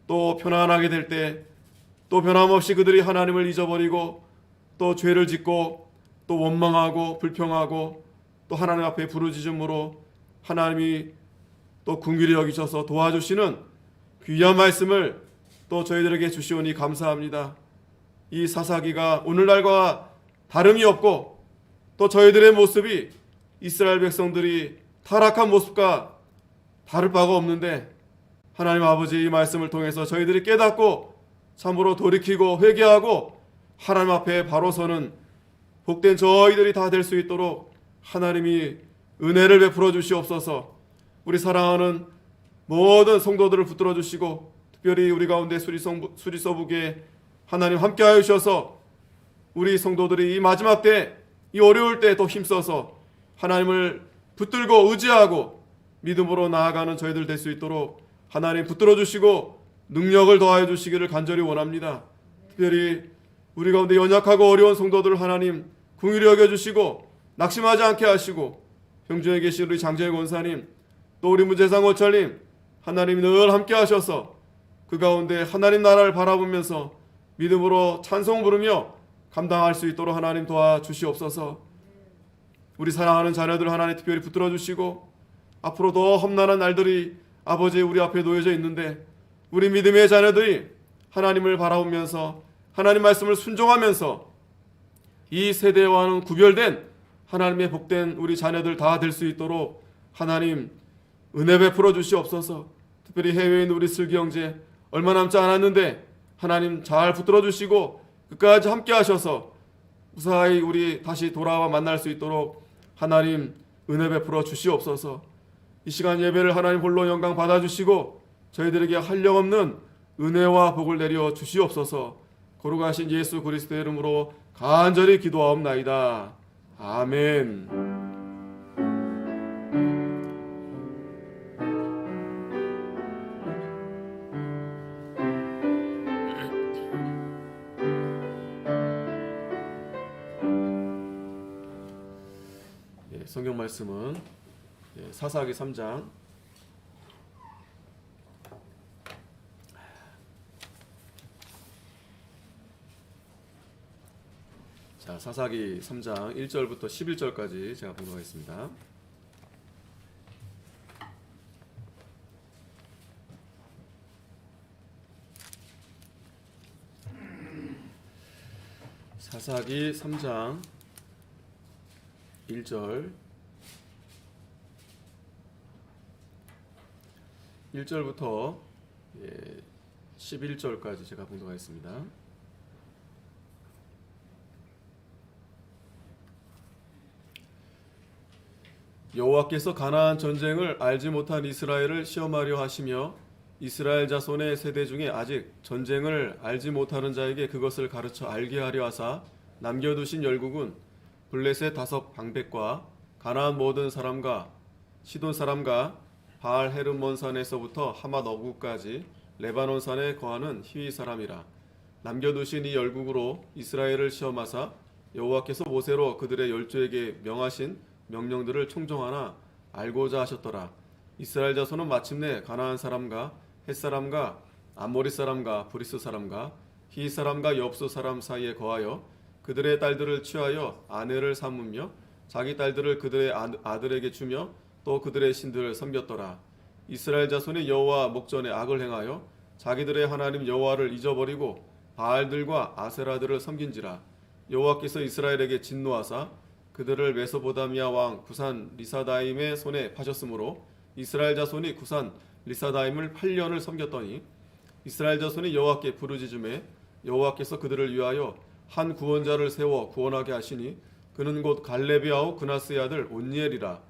또 편안하게 될 때 또 변함없이 그들이 하나님을 잊어버리고 또 죄를 짓고 또 원망하고 불평하고 또 하나님 앞에 부르짖음으로 하나님이 또 긍휼히 여기셔서 도와주시는 귀한 말씀을 또 저희들에게 주시오니 감사합니다. 이 사사기가 오늘날과 다름이 없고 또 저희들의 모습이 이스라엘 백성들이 타락한 모습과 다를 바가 없는데 하나님 아버지 이 말씀을 통해서 저희들이 깨닫고 참으로 돌이키고 회개하고 하나님 앞에 바로 서는 복된 저희들이 다 될 수 있도록 하나님이 은혜를 베풀어 주시옵소서. 우리 사랑하는 모든 성도들을 붙들어 주시고 특별히 우리 가운데 수리서북에 하나님 함께하여 주셔서 우리 성도들이 이 마지막 때, 이 어려울 때 더 힘써서 하나님을 붙들고 의지하고 믿음으로 나아가는 저희들 될 수 있도록 하나님 붙들어 주시고 능력을 더하여 주시기를 간절히 원합니다. 특별히 우리 가운데 연약하고 어려운 성도들을 하나님 긍휼히 여겨주시고 낙심하지 않게 하시고 병중에 계신 우리 장재일 권사님 또 우리 문재상 원철님 하나님 늘 함께 하셔서 그 가운데 하나님 나라를 바라보면서 믿음으로 찬송 부르며 감당할 수 있도록 하나님 도와주시옵소서. 우리 사랑하는 자녀들 하나님 특별히 붙들어 주시고 앞으로 더 험난한 날들이 아버지 우리 앞에 놓여져 있는데 우리 믿음의 자녀들이 하나님을 바라보면서 하나님 말씀을 순종하면서 이 세대와는 구별된 하나님의 복된 우리 자녀들 다 될 수 있도록 하나님 은혜 베풀어 주시옵소서. 특별히 해외에 있는 우리 슬기 형제 얼마 남지 않았는데 하나님 잘 붙들어 주시고 끝까지 함께 하셔서 무사히 우리 다시 돌아와 만날 수 있도록 하나님 은혜 베풀어 주시옵소서. 이 시간 예배를 하나님 홀로 영광 받아주시고 저희들에게 한량없는 은혜와 복을 내려 주시옵소서. 거룩하신 예수 그리스도의 이름으로 간절히 기도하옵나이다. 아멘. 성경 말씀은 사사기 3장 사사기 3장 1절부터 11절까지 제가 봉독하겠습니다. 사사기 3장 1절 1절부터 11절까지 제가 봉독하겠습니다. 여호와께서 가나안 전쟁을 알지 못한 이스라엘을 시험하려 하시며 이스라엘 자손의 세대 중에 아직 전쟁을 알지 못하는 자에게 그것을 가르쳐 알게 하려 하사 남겨두신 열국은 블레셋 5 방백과 가나안 모든 사람과 시돈 사람과 바알 헤르몬 산에서부터 하맛 어구까지 레바논 산에 거하는 히위 사람이라. 남겨두신 이 열국으로 이스라엘을 시험하사 여호와께서 모세로 그들의 열조에게 명하신 명령들을 총정하나 알고자 하셨더라. 이스라엘 자손은 마침내 가나안 사람과 헷 사람과 암모리 사람과 브리스 사람과 히 사람과 엽수 사람 사이에 거하여 그들의 딸들을 취하여 아내를 삼으며 자기 딸들을 그들의 아들에게 주며 또 그들의 신들을 섬겼더라. 이스라엘 자손이 여호와 목전에 악을 행하여 자기들의 하나님 여호와를 잊어버리고 바알들과 아세라들을 섬긴지라. 여호와께서 이스라엘에게 진노하사 그들을 메소보다미아 왕 구산 리사다임의 손에 파셨으므로 이스라엘 자손이 구산 리사다임을 8년을 섬겼더니 이스라엘 자손이 여호와께 부르짖음에 여호와께서 그들을 위하여 한 구원자를 세워 구원하게 하시니 그는 곧 갈렙의 아우 그나스의 아들 온니엘이라.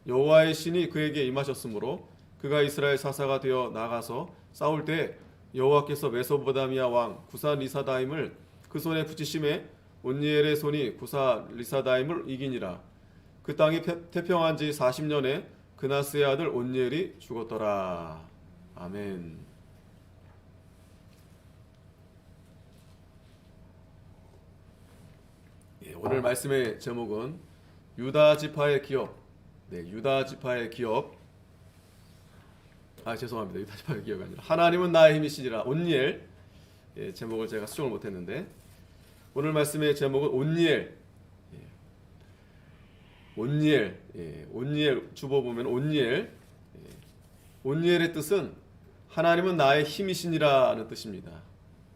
여호와의 신이 그에게 임하셨으므로 그가 이스라엘 사사가 되어 나가서 싸울 때 여호와께서 메소보다미아 왕 구산 리사다임을 그 손에 붙이심에 온니엘의 손이 구사 리사다임을 이기니라. 그 땅이 태평한 지 40년에 그나스의 아들 온니엘이 죽었더라. 아멘. 오늘 말씀의 제목은 유다 지파의 기업. 유다 지파의 기업. 죄송합니다. 다시 말해 기억이 아니라 하나님은 나의 힘이시니라. 온니엘. 예, 제목을 제가 수정을 못했는데 오늘 말씀의 제목은 온니엘. 예. 온니엘. 예, 온니엘 주보 보면 온니엘. 예. 온니엘의 뜻은 하나님은 나의 힘이시니라는 뜻입니다.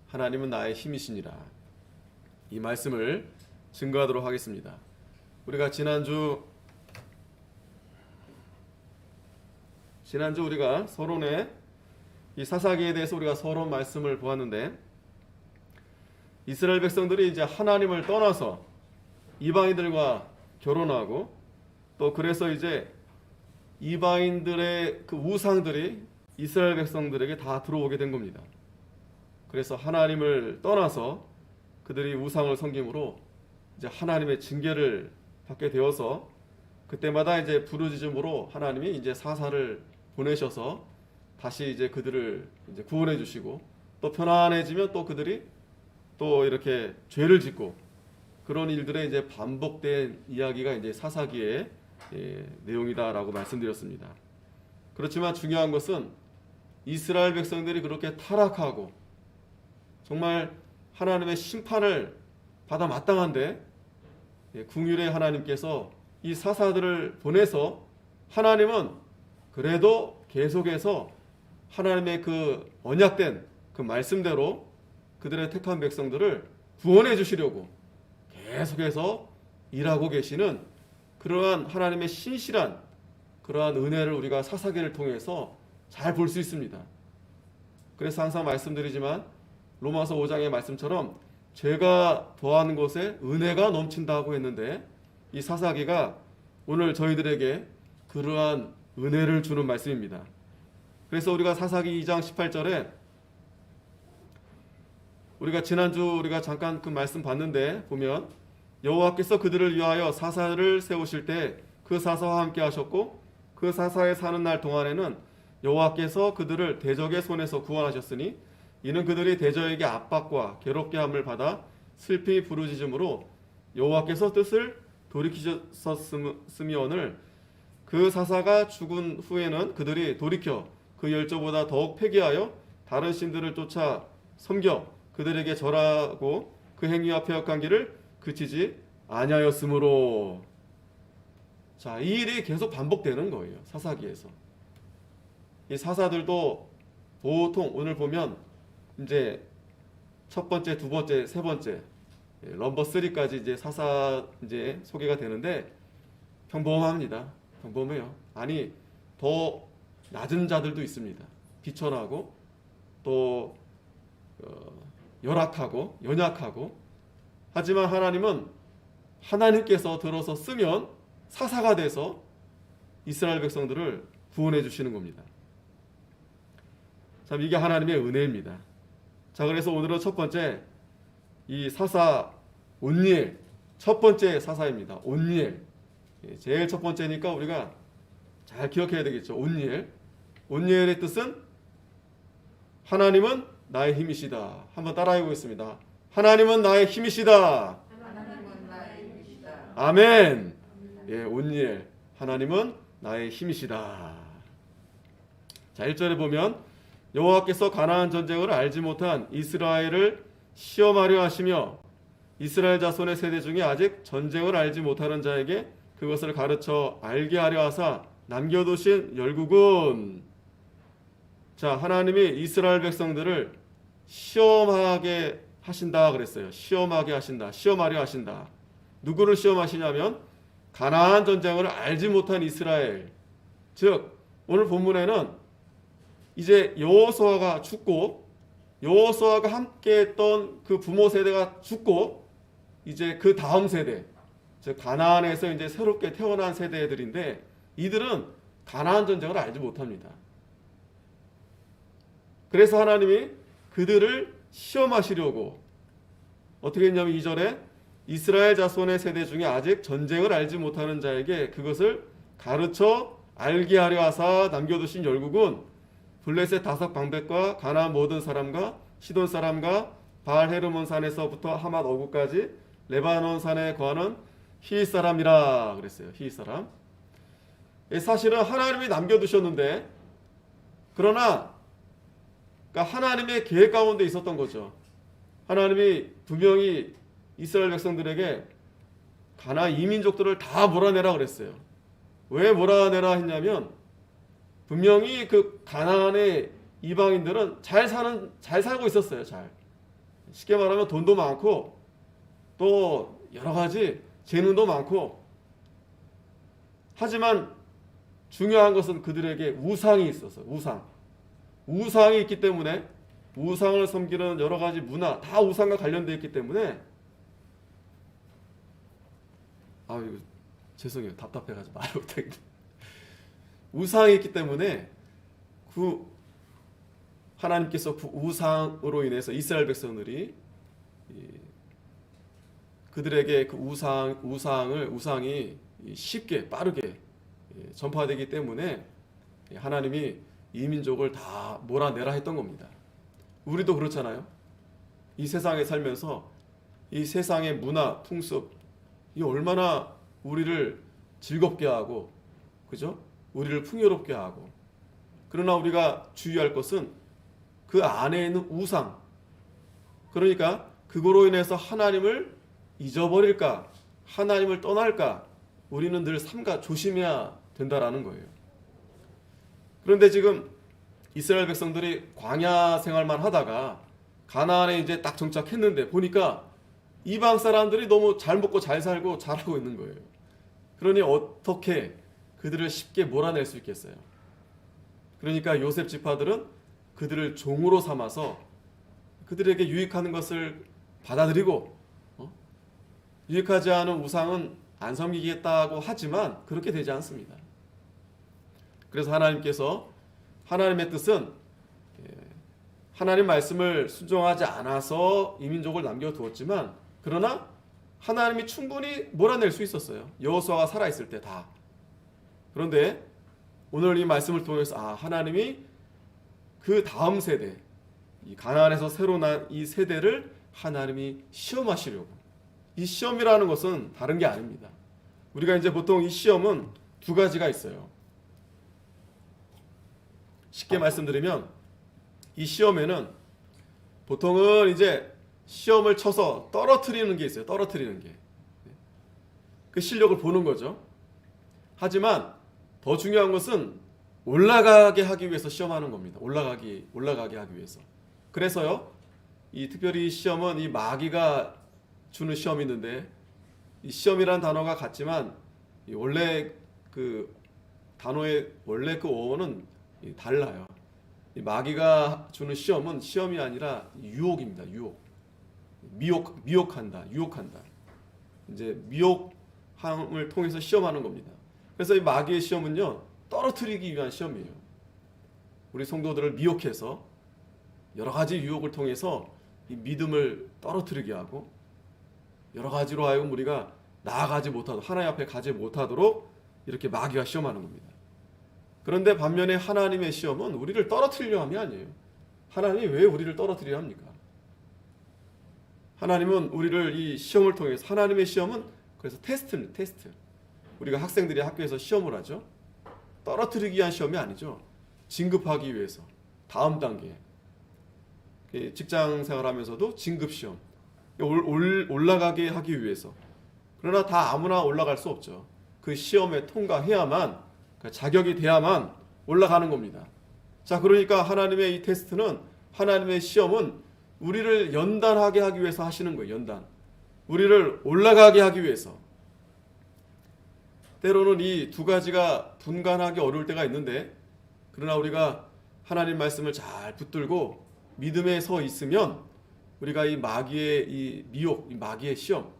하나님은 나의 힘이시니라. 이 말씀을 증거하도록 하겠습니다. 우리가 지난주 우리가 서론의 이 사사기에 대해서 우리가 서론 말씀을 보았는데 이스라엘 백성들이 이제 하나님을 떠나서 이방인들과 결혼하고 또 그래서 이제 이방인들의 그 우상들이 이스라엘 백성들에게 다 들어오게 된 겁니다. 그래서 하나님을 떠나서 그들이 우상을 섬김으로 이제 하나님의 징계를 받게 되어서 그때마다 이제 부르짖음으로 하나님이 이제 사사를 보내셔서 다시 이제 그들을 이제 구원해 주시고 또 편안해지면 또 그들이 또 이렇게 죄를 짓고 그런 일들의 이제 반복된 이야기가 이제 사사기의 내용이다라고 말씀드렸습니다. 그렇지만 중요한 것은 이스라엘 백성들이 그렇게 타락하고 정말 하나님의 심판을 받아 마땅한데 긍휼의 하나님께서 이 사사들을 보내서 하나님은 그래도 계속해서 하나님의 그 언약된 그 말씀대로 그들의 택한 백성들을 구원해 주시려고 계속해서 일하고 계시는 그러한 하나님의 신실한 그러한 은혜를 우리가 사사기를 통해서 잘 볼 수 있습니다. 그래서 항상 말씀드리지만 로마서 5장의 말씀처럼 죄가 더하는 곳에 은혜가 넘친다고 했는데 이 사사기가 오늘 저희들에게 그러한 은혜를 주는 말씀입니다. 그래서 우리가 사사기 2장 18절에 우리가 지난주 우리가 잠깐 그 말씀 봤는데 보면 여호와께서 그들을 위하여 사사를 세우실 때 그 사사와 함께 하셨고 그 사사에 사는 날 동안에는 여호와께서 그들을 대적의 손에서 구원하셨으니 이는 그들이 대적에게 압박과 괴롭게 함을 받아 슬피 부르짖음으로 여호와께서 뜻을 돌이키셨음이오늘 그 사사가 죽은 후에는 그들이 돌이켜 그 열조보다 더욱 패기하여 다른 신들을 쫓아 섬겨 그들에게 절하고 그 행위와 패역한 길을 그치지 아니하였으므로. 자, 이 일이 계속 반복되는 거예요. 사사기에서. 이 사사들도 보통 오늘 보면 이제 첫 번째, 두 번째, 세 번째 넘버 3까지 이제 사사 이제 소개가 되는데 평범합니다. 평범해요. 아니 더 낮은 자들도 있습니다. 비천하고 또 열악하고 연약하고 하지만 하나님은 하나님께서 들어서 쓰면 사사가 돼서 이스라엘 백성들을 구원해 주시는 겁니다. 참 이게 하나님의 은혜입니다. 자, 그래서 오늘은 첫 번째 이 사사 온니엘 첫 번째 사사입니다. 온니엘 제일 첫 번째니까 우리가 잘 기억해야 되겠죠. 온니엘의 뜻은 하나님은 나의 힘이시다. 한번 따라해 보겠습니다. 하나님은 나의 힘이시다. 하나님은 나의 힘이시다. 아멘. 예, 온니엘 하나님은 나의 힘이시다. 자, 1절에 보면 여호와께서 가나안 전쟁을 알지 못한 이스라엘을 시험하려 하시며 이스라엘 자손의 세대 중에 아직 전쟁을 알지 못하는 자에게 그것을 가르쳐 알게 하려 하사 남겨두신 열국은. 자, 하나님이 이스라엘 백성들을 시험하게 하신다 그랬어요. 시험하게 하신다. 시험하려 하신다. 누구를 시험하시냐면 가나안 전쟁을 알지 못한 이스라엘. 즉 오늘 본문에는 이제 여호수아가 죽고 여호수아가 함께했던 그 부모 세대가 죽고 이제 그 다음 세대, 즉 가나안에서 이제 새롭게 태어난 세대들인데 이들은 가나안 전쟁을 알지 못합니다. 그래서 하나님이 그들을 시험하시려고 어떻게 했냐면 2절에 이스라엘 자손의 세대 중에 아직 전쟁을 알지 못하는 자에게 그것을 가르쳐 알게 하려 하사 남겨두신 열국은 블레셋 다섯 방백과 가나안 모든 사람과 시돈 사람과 바알 헤르몬 산에서부터 하맛 어구까지 레바논 산에 거하는 히윗 사람이라 그랬어요. 히윗 사람. 사실은 하나님이 남겨두셨는데 그러나 그러니까 하나님의 계획 가운데 있었던 거죠. 하나님이 분명히 이스라엘 백성들에게 가나안 이민족들을 다 몰아내라 그랬어요. 왜 몰아내라 했냐면 분명히 그 가나안의 이방인들은 잘 살고 있었어요. 쉽게 말하면 돈도 많고 또 여러 가지 재능도 많고, 하지만 중요한 것은 그들에게 우상이 있어서 우상이 있기 때문에 우상을 섬기는 여러 가지 문화 다 우상과 관련되어 있기 때문에 이거 죄송해요. 답답해가지고 말 못하겠네. 우상이 있기 때문에 하나님께서 그 우상으로 인해서 이스라엘 백성들이 그들에게 그 우상이 쉽게 빠르게 전파되기 때문에 하나님이 이 민족을 다 몰아내라 했던 겁니다. 우리도 그렇잖아요. 이 세상에 살면서 이 세상의 문화, 풍습, 이 얼마나 우리를 즐겁게 하고, 그죠? 우리를 풍요롭게 하고. 그러나 우리가 주의할 것은 그 안에 있는 우상. 그러니까 그거로 인해서 하나님을 잊어버릴까, 하나님을 떠날까, 우리는 늘 삼가 조심해야 된다라는 거예요. 그런데 지금 이스라엘 백성들이 광야 생활만 하다가 가나안에 이제 딱 정착했는데 보니까 이방 사람들이 너무 잘 먹고 잘 살고 잘하고 있는 거예요. 그러니 어떻게 그들을 쉽게 몰아낼 수 있겠어요? 그러니까 요셉 지파들은 그들을 종으로 삼아서 그들에게 유익하는 것을 받아들이고, 유익하지 않은 우상은 안 섬기겠다고 하지만 그렇게 되지 않습니다. 그래서 하나님께서, 하나님의 뜻은 하나님 말씀을 순종하지 않아서 이 민족을 남겨두었지만, 그러나 하나님이 충분히 몰아낼 수 있었어요. 여호수아가 살아있을 때 다. 그런데 오늘 이 말씀을 통해서 하나님이 그 다음 세대, 이 가나안에서 새로 난 이 세대를 하나님이 시험하시려고. 이 시험이라는 것은 다른 게 아닙니다. 우리가 이제 보통 이 시험은 두 가지가 있어요. 쉽게 말씀드리면 이 시험에는 보통은 이제 시험을 쳐서 떨어뜨리는 게 있어요. 떨어뜨리는 게. 그 실력을 보는 거죠. 하지만 더 중요한 것은 올라가게 하기 위해서 시험하는 겁니다. 올라가게 하기 위해서. 그래서요, 특별히 이 시험은 이 마귀가 주는 시험이 있는데, 이 시험이라는 단어가 같지만 원래 그 단어의 원래 그 어원은 달라요. 이 마귀가 주는 시험은 시험이 아니라 유혹입니다. 미혹한다. 이제 미혹함을 통해서 시험하는 겁니다. 그래서 이 마귀의 시험은요, 떨어뜨리기 위한 시험이에요. 우리 성도들을 미혹해서 여러 가지 유혹을 통해서 이 믿음을 떨어뜨리게 하고, 여러 가지로 하여금 우리가 나아가지 못하도록, 하나님 앞에 가지 못하도록 이렇게 마귀가 시험하는 겁니다. 그런데 반면에 하나님의 시험은 우리를 떨어뜨리려 함이 아니에요. 하나님이 왜 우리를 떨어뜨리려 합니까? 하나님은 우리를 이 시험을 통해서, 하나님의 시험은 그래서 테스트. 우리가 학생들이 학교에서 시험을 하죠. 떨어뜨리기 위한 시험이 아니죠. 진급하기 위해서. 다음 단계. 직장 생활하면서도 진급 시험. 올라가게 하기 위해서. 그러나 다 아무나 올라갈 수 없죠. 그 시험에 통과해야만, 자격이 돼야만 올라가는 겁니다. 자, 그러니까 하나님의 이 테스트는, 하나님의 시험은 우리를 연단하게 하기 위해서 하시는 거예요. 연단. 우리를 올라가게 하기 위해서. 때로는 이 두 가지가 분간하기 어려울 때가 있는데, 그러나 우리가 하나님 말씀을 잘 붙들고 믿음에 서 있으면 우리가 이 마귀의 이 미혹, 이 마귀의 시험,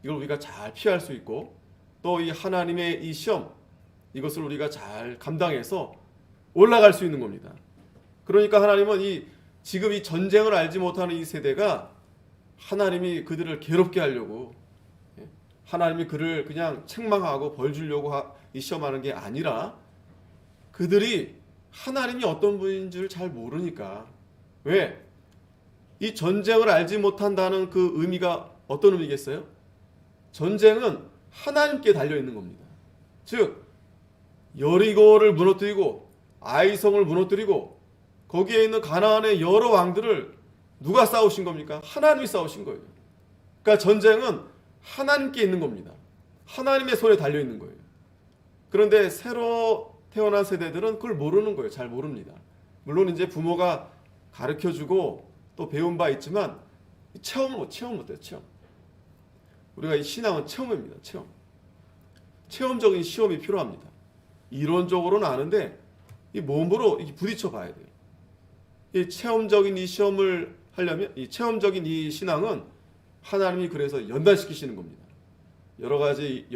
이걸 우리가 잘 피할 수 있고, 또 이 하나님의 이 시험, 이것을 우리가 잘 감당해서 올라갈 수 있는 겁니다. 그러니까 하나님은 지금 이 전쟁을 알지 못하는 이 세대가 하나님이 그들을 괴롭게 하려고, 하나님이 그를 그냥 책망하고 벌 주려고 이 시험하는 게 아니라, 그들이 하나님이 어떤 분인 줄 잘 모르니까. 왜? 이 전쟁을 알지 못한다는 그 의미가 어떤 의미겠어요? 전쟁은 하나님께 달려 있는 겁니다. 즉 여리고를 무너뜨리고 아이성을 무너뜨리고 거기에 있는 가나안의 여러 왕들을 누가 싸우신 겁니까? 하나님이 싸우신 거예요. 그러니까 전쟁은 하나님께 있는 겁니다. 하나님의 손에 달려 있는 거예요. 그런데 새로 태어난 세대들은 그걸 모르는 거예요. 잘 모릅니다. 물론 이제 부모가 가르쳐주고 또 배운 바 있지만 체험 못해요. 체험. 우리가 이 신앙은 체험입니다. 체험. 체험적인 시험이 필요합니다. 이론적으로는 아는데 이 몸으로 부딪혀 봐야 돼요. 이 체험적인 이 시험을 하려면 이 체험적인 이 신앙은 하나님이 그래서 연단시키시는 겁니다. 여러 가지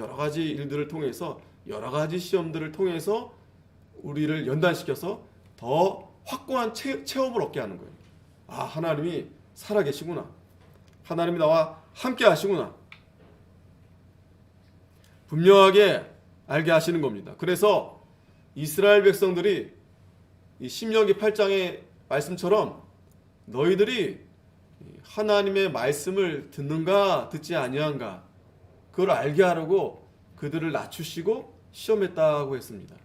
일들을 통해서 여러 가지 시험들을 통해서 우리를 연단시켜서 더 확고한 체험을 얻게 하는 거예요. 아, 하나님이 살아계시구나. 하나님이 나와 함께 하시구나. 분명하게 알게 하시는 겁니다. 그래서 이스라엘 백성들이 이 신명기 8장의 말씀처럼 너희들이 하나님의 말씀을 듣는가 듣지 아니한가 그걸 알게 하려고 그들을 낮추시고 시험했다고 했습니다.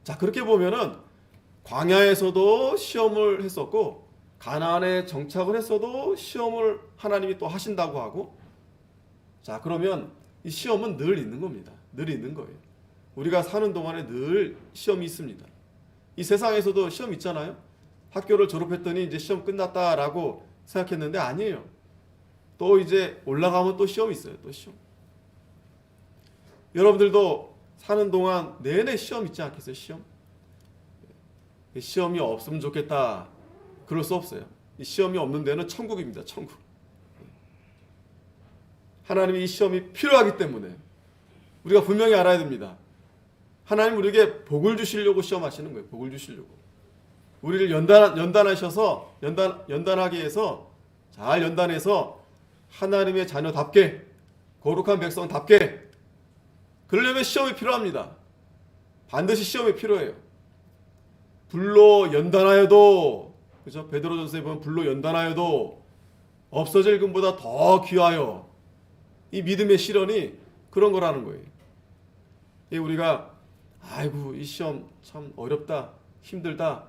자, 그렇게 보면은 광야에서도 시험을 했었고 가나안에 정착을 했어도 시험을 하나님이 또 하신다고 하고, 자, 그러면 이 시험은 늘 있는 겁니다. 늘 있는 거예요. 우리가 사는 동안에 늘 시험이 있습니다. 이 세상에서도 시험 있잖아요. 학교를 졸업했더니 이제 시험 끝났다라고 생각했는데 아니에요. 또 이제 올라가면 또 시험이 있어요. 또 시험. 여러분들도 사는 동안 내내 시험 있지 않겠어요? 시험. 시험이 없으면 좋겠다. 그럴 수 없어요. 이 시험이 없는 데는 천국입니다. 천국. 하나님이 이 시험이 필요하기 때문에 우리가 분명히 알아야 됩니다. 하나님 우리에게 복을 주시려고 시험하시는 거예요. 복을 주시려고. 우리를 연단하셔서 연단하게 해서 잘 연단해서 하나님의 자녀답게 거룩한 백성답게 그러려면 시험이 필요합니다. 반드시 시험이 필요해요. 불로 연단하여도, 그죠? 베드로전서에 보면 불로 연단하여도 없어질 금보다 더 귀하여, 이 믿음의 시련이 그런 거라는 거예요. 우리가 아이고 이 시험 참 어렵다, 힘들다.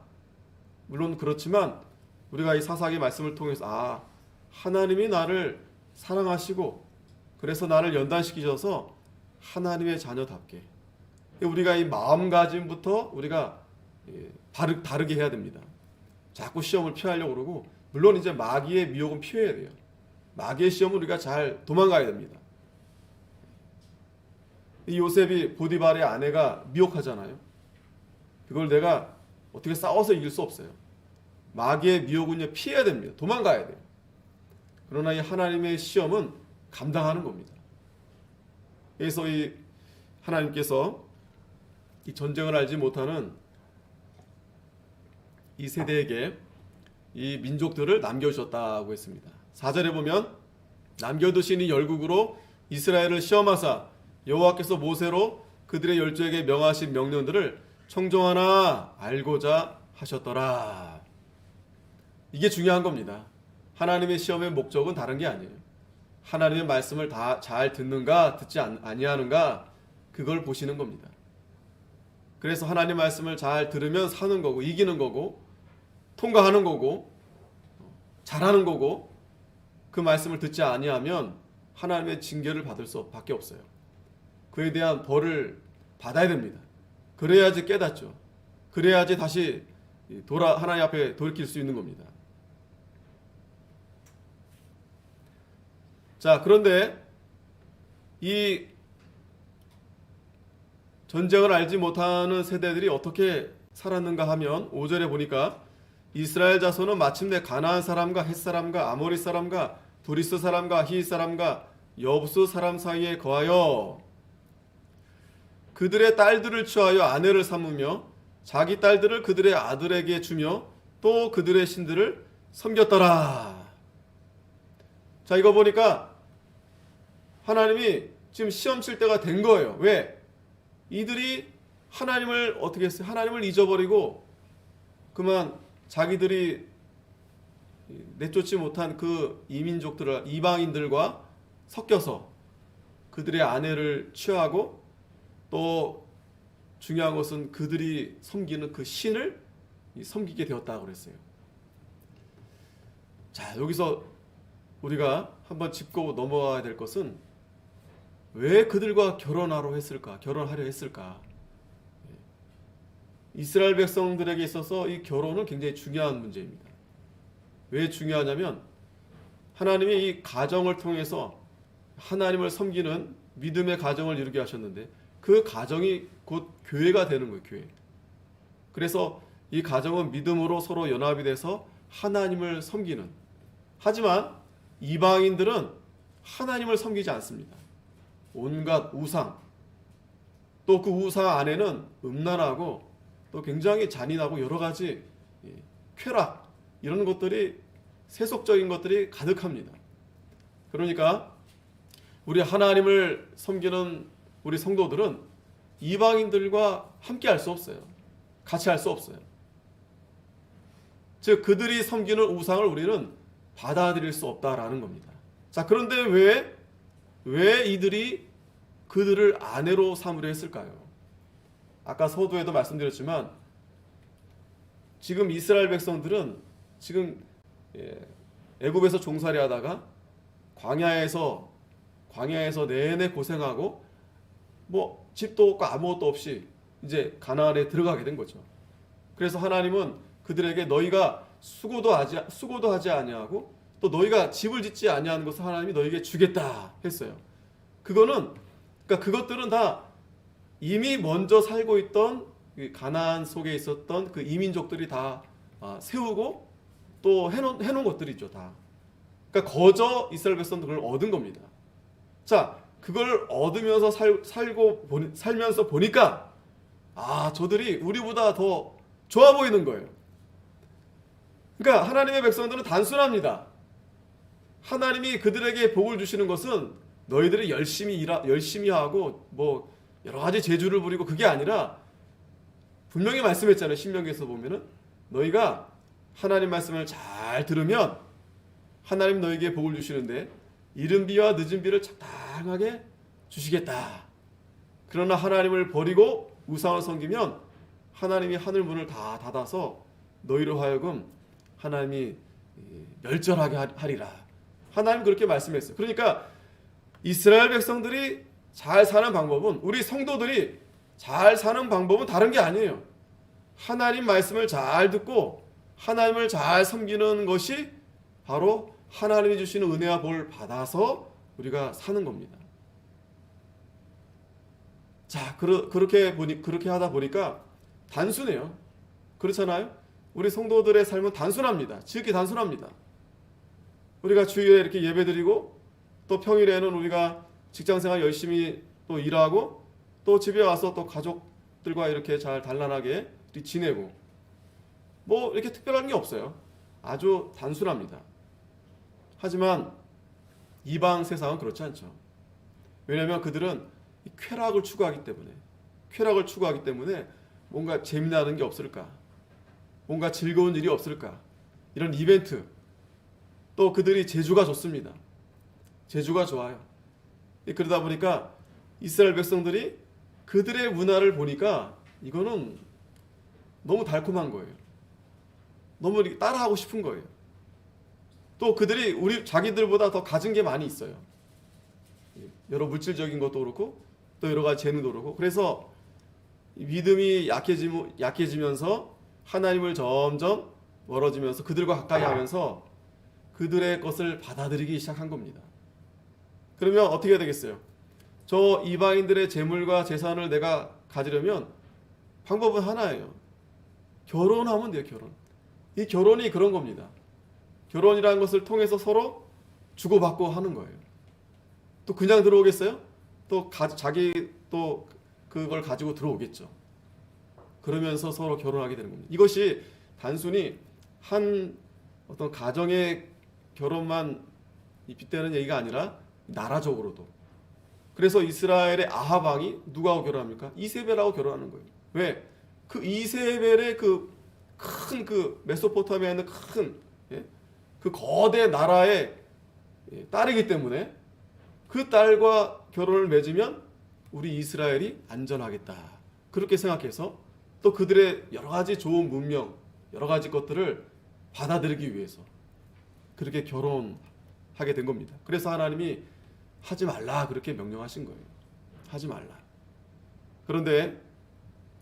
물론 그렇지만 우리가 이 사사기 말씀을 통해서 하나님이 나를 사랑하시고 그래서 나를 연단시키셔서 하나님의 자녀답게, 우리가 이 마음가짐부터 우리가 다르게 해야 됩니다. 자꾸 시험을 피하려고 그러고, 물론 이제 마귀의 미혹은 피해야 돼요. 마귀의 시험은 우리가 잘 도망가야 됩니다. 이 요셉이 보디발의 아내가 미혹하잖아요. 그걸 내가 어떻게 싸워서 이길 수 없어요. 마귀의 미혹은 피해야 됩니다. 도망가야 돼요. 그러나 이 하나님의 시험은 감당하는 겁니다. 그래서 이 하나님께서 이 전쟁을 알지 못하는 이 세대에게 이 민족들을 남겨주셨다고 했습니다. 4절에 보면 남겨두신 이 열국으로 이스라엘을 시험하사 여호와께서 모세로 그들의 열조에게 명하신 명령들을 청종하나 알고자 하셨더라. 이게 중요한 겁니다. 하나님의 시험의 목적은 다른 게 아니에요. 하나님의 말씀을 다 잘 듣는가 듣지 아니하는가 그걸 보시는 겁니다. 그래서 하나님 말씀을 잘 들으면 사는 거고 이기는 거고 통과하는 거고 잘하는 거고, 그 말씀을 듣지 아니하면 하나님의 징계를 받을 수밖에 없어요. 그에 대한 벌을 받아야 됩니다. 그래야지 깨닫죠. 그래야지 다시 하나님 앞에 돌이킬 수 있는 겁니다. 자, 그런데 이 전쟁을 알지 못하는 세대들이 어떻게 살았는가 하면 5절에 보니까 이스라엘 자손은 마침내 가나안 사람과 헷 사람과 아모리 사람과 브리스 사람과 히윗 사람과 여부스 사람 사이에 거하여 그들의 딸들을 취하여 아내를 삼으며 자기 딸들을 그들의 아들에게 주며 또 그들의 신들을 섬겼더라. 자, 이거 보니까 하나님이 지금 시험 칠 때가 된 거예요. 왜? 이들이 하나님을 어떻게 했어요? 하나님을 잊어버리고 그만 자기들이 내쫓지 못한 그 이민족들을, 이방인들과 섞여서 그들의 아내를 취하고 또 중요한 것은 그들이 섬기는 그 신을 섬기게 되었다고 그랬어요. 자, 여기서 우리가 한번 짚고 넘어가야 될 것은 왜 그들과 결혼하려 했을까? 이스라엘 백성들에게 있어서 이 결혼은 굉장히 중요한 문제입니다. 왜 중요하냐면 하나님이 이 가정을 통해서 하나님을 섬기는 믿음의 가정을 이루게 하셨는데 그 가정이 곧 교회가 되는 거예요. 교회. 그래서 이 가정은 믿음으로 서로 연합이 돼서 하나님을 섬기는, 하지만 이방인들은 하나님을 섬기지 않습니다. 온갖 우상, 또 그 우상 안에는 음란하고 또 굉장히 잔인하고 여러 가지 쾌락, 이런 것들이, 세속적인 것들이 가득합니다. 그러니까 우리 하나님을 섬기는 우리 성도들은 이방인들과 함께 할 수 없어요. 같이 할 수 없어요. 즉 그들이 섬기는 우상을 우리는 받아들일 수 없다라는 겁니다. 자, 그런데 왜 이들이 그들을 아내로 삼으려 했을까요? 아까 서두에도 말씀드렸지만 지금 이스라엘 백성들은 지금 애굽에서 종살이 하다가 광야에서 내내 고생하고 뭐 집도 없고 아무것도 없이 이제 가나안에 들어가게 된 거죠. 그래서 하나님은 그들에게 너희가 수고도 하지 아니하고 또 너희가 집을 짓지 아니하는 것을 하나님이 너희에게 주겠다 했어요. 그러니까 그것들은 다 이미 먼저 살고 있던 가나안 속에 있었던 그 이민족들이 다 세우고 또 해놓은 것들이죠, 다. 그러니까 거저 이스라엘 백성들을 얻은 겁니다. 자, 그걸 얻으면서 살면서 보니까 저들이 우리보다 더 좋아 보이는 거예요. 그러니까 하나님의 백성들은 단순합니다. 하나님이 그들에게 복을 주시는 것은 너희들이 열심히 하고 뭐 여러 가지 재주를 부리고 그게 아니라 분명히 말씀했잖아요. 신명기에서 보면은 너희가 하나님 말씀을 잘 들으면 하나님 너희에게 복을 주시는데 이른 비와 늦은 비를 적당하게 주시겠다. 그러나 하나님을 버리고 우상을 섬기면 하나님이 하늘 문을 다 닫아서 너희로 하여금 하나님이 멸절하게 하리라. 하나님 그렇게 말씀했어요. 그러니까 이스라엘 백성들이 잘 사는 방법은, 우리 성도들이 잘 사는 방법은 다른 게 아니에요. 하나님 말씀을 잘 듣고 하나님을 잘 섬기는 것이 바로 하나님이 주시는 은혜와 복을 받아서 우리가 사는 겁니다. 자, 그렇게 하다 보니까 단순해요. 그렇잖아요? 우리 성도들의 삶은 단순합니다. 지극히 단순합니다. 우리가 주일에 이렇게 예배드리고 또 평일에는 우리가 직장생활 열심히 또 일하고 또 집에 와서 또 가족들과 이렇게 잘 단란하게 지내고 뭐 이렇게 특별한 게 없어요. 아주 단순합니다. 하지만 이방 세상은 그렇지 않죠. 왜냐하면 그들은 쾌락을 추구하기 때문에 뭔가 재미나는 게 없을까? 뭔가 즐거운 일이 없을까? 이런 이벤트. 또 그들이 재주가 좋습니다. 재주가 좋아요. 그러다 보니까 이스라엘 백성들이 그들의 문화를 보니까 이거는 너무 달콤한 거예요. 너무 따라하고 싶은 거예요. 또 그들이 자기들보다 더 가진 게 많이 있어요. 여러 물질적인 것도 그렇고 또 여러 가지 재능도 그렇고. 그래서 믿음이 약해지면서 하나님을 점점 멀어지면서 그들과 가까이 하면서 그들의 것을 받아들이기 시작한 겁니다. 그러면 어떻게 해야 되겠어요? 저 이방인들의 재물과 재산을 내가 가지려면 방법은 하나예요. 결혼하면 돼요. 이 결혼이 그런 겁니다. 결혼이라는 것을 통해서 서로 주고받고 하는 거예요. 또 그냥 들어오겠어요? 또 자기 또 그걸 가지고 들어오겠죠. 그러면서 서로 결혼하게 되는 겁니다. 이것이 단순히 한 어떤 가정의 결혼만 빗대는 얘기가 아니라 나라적으로도. 그래서 이스라엘의 아합 왕이 누구하고 결혼합니까? 이세벨하고 결혼하는 거예요. 왜? 그 이세벨의 큰 메소포타미아에 있는 그 거대 나라의 딸이기 때문에 그 딸과 결혼을 맺으면 우리 이스라엘이 안전하겠다. 그렇게 생각해서 또 그들의 여러 가지 좋은 문명, 여러 가지 것들을 받아들이기 위해서 그렇게 결혼하게 된 겁니다. 그래서 하나님이 하지 말라 그렇게 명령하신 거예요. 하지 말라. 그런데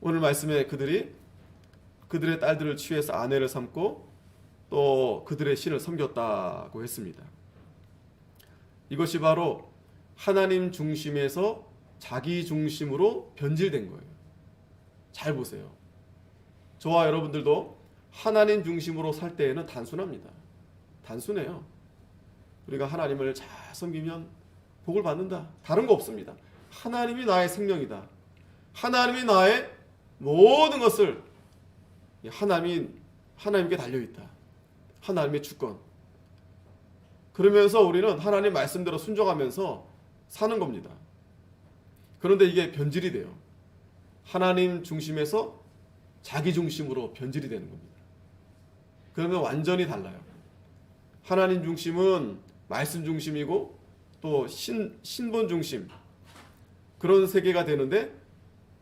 오늘 말씀에 그들이 그들의 딸들을 취해서 아내를 삼고 또 그들의 신을 섬겼다고 했습니다. 이것이 바로 하나님 중심에서 자기 중심으로 변질된 거예요. 잘 보세요. 저와 여러분들도 하나님 중심으로 살 때에는 단순합니다. 단순해요. 우리가 하나님을 잘 섬기면 복을 받는다. 다른 거 없습니다. 하나님이 나의 생명이다. 하나님이 나의 모든 것을 하나님께 달려있다. 하나님의 주권. 그러면서 우리는 하나님 말씀대로 순종하면서 사는 겁니다. 그런데 이게 변질이 돼요. 하나님 중심에서 자기 중심으로 변질이 되는 겁니다. 그러면 완전히 달라요. 하나님 중심은 말씀 중심이고 또 신본 중심 그런 세계가 되는데